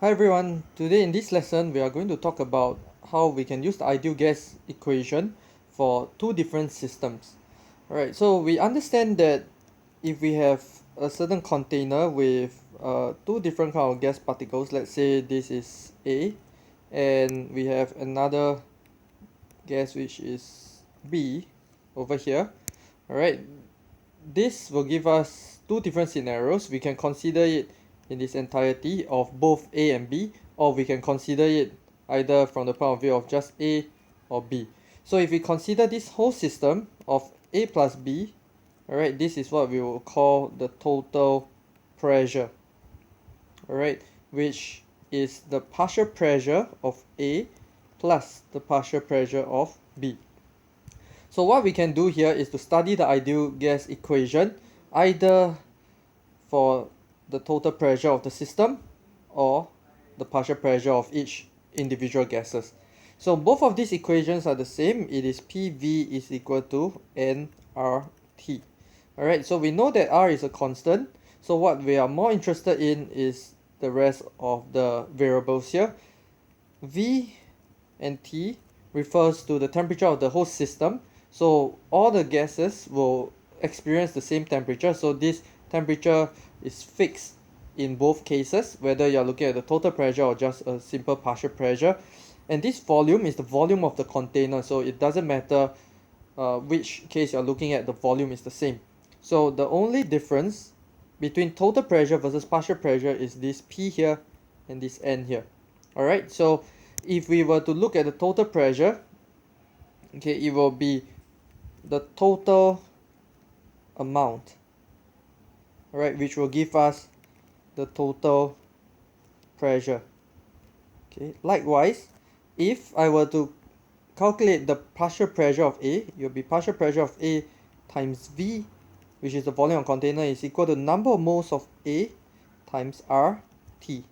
Hi everyone, today in this lesson we are going to talk about how we can use the ideal gas equation for two different systems. Alright, so we understand that if we have a certain container with two different kind of gas particles, let's say this is A and we have another gas which is B over here. Alright, this will give us two different scenarios. We can consider it in its entirety of both A and B, or we can consider it either from the point of view of just A or B. So if we consider this whole system of A plus B, alright, this is what we will call the total pressure, alright, which is the partial pressure of A plus the partial pressure of B. So what we can do here is to study the ideal gas equation either for the total pressure of the system or the partial pressure of each individual gases. So both of these equations are the same. It is PV is equal to nRT. Alright, so we know that R is a constant. So what we are more interested in is the rest of the variables here. V and T refers to the temperature of the whole system. So all the gases will experience the same temperature. So this temperature is fixed in both cases, whether you're looking at the total pressure or just a simple partial pressure. And this volume is the volume of the container. So it doesn't matter which case you're looking at, the volume is the same. So the only difference between total pressure versus partial pressure is this P here and this N here. Alright, so if we were to look at the total pressure, okay, it will be the total amount, right, which will give us the total pressure. Okay, likewise, if I were to calculate the partial pressure of A, it will be partial pressure of A times V, which is the volume of container, is equal to number of moles of A times RT.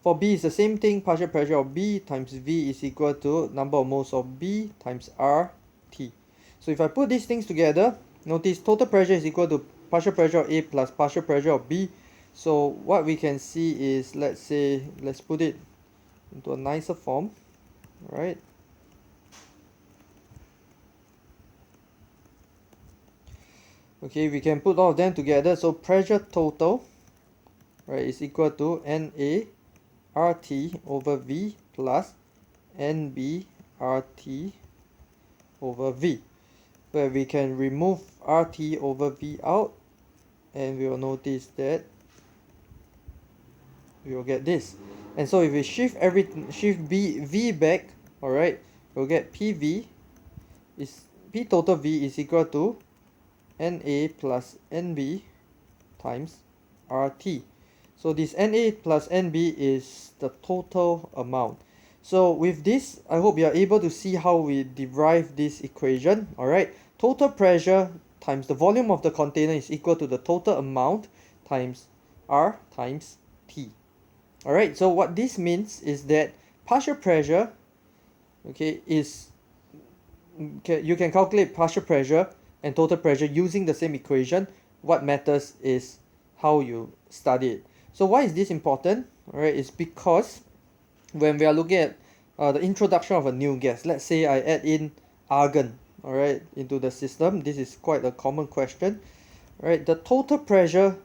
For B is the same thing, partial pressure of B times V is equal to number of moles of B times RT. So if I put these things together, notice total pressure is equal to partial pressure of A plus partial pressure of B. So what we can see is, let's put it into a nicer form, right? Okay, we can put all of them together. So pressure total, right, is equal to NA RT over V plus NB RT over V, where we can remove RT over V out and we will notice that we will get this. And so if we shift V back, alright, we'll get PV is P total V is equal to NA plus NB times RT. So this NA plus NB is the total amount. So with this, I hope you are able to see how we derive this equation. Alright, total pressure times the volume of the container is equal to the total amount times R times T. Alright, so what this means is that partial pressure, okay, is you can calculate partial pressure and total pressure using the same equation. What matters is how you study it. So why is this important? Alright, it's because when we are looking at the introduction of a new gas, let's say I add in argon, alright, into the system. This is quite a common question. Alright, the total pressure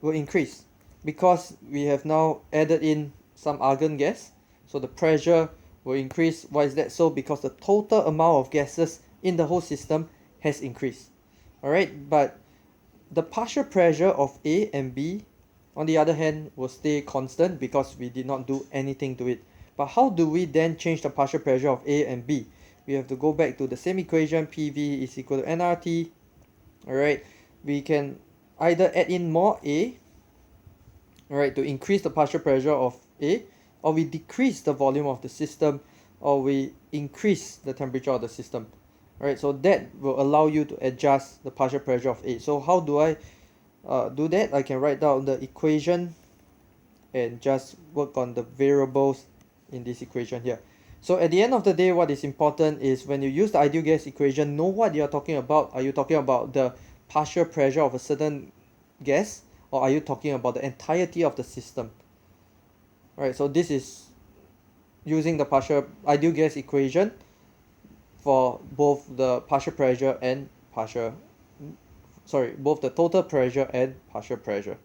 will increase because we have now added in some argon gas. So the pressure will increase. Why is that so? Because the total amount of gases in the whole system has increased. Alright, but the partial pressure of A and B, on the other hand, will stay constant because we did not do anything to it. But how do we then change the partial pressure of A and B? We have to go back to the same equation, PV is equal to nRT. Alright, we can either add in more A, alright, to increase the partial pressure of A, or we decrease the volume of the system, or we increase the temperature of the system. Alright, so that will allow you to adjust the partial pressure of A. So how do I do that? I can write down the equation and just work on the variables in this equation here. So at the end of the day, what is important is when you use the ideal gas equation, know what you're talking about. Are you talking about the partial pressure of a certain gas, or are you talking about the entirety of the system? Alright, so this is using the partial ideal gas equation for both the partial pressure and partial, sorry, both the total pressure and partial pressure.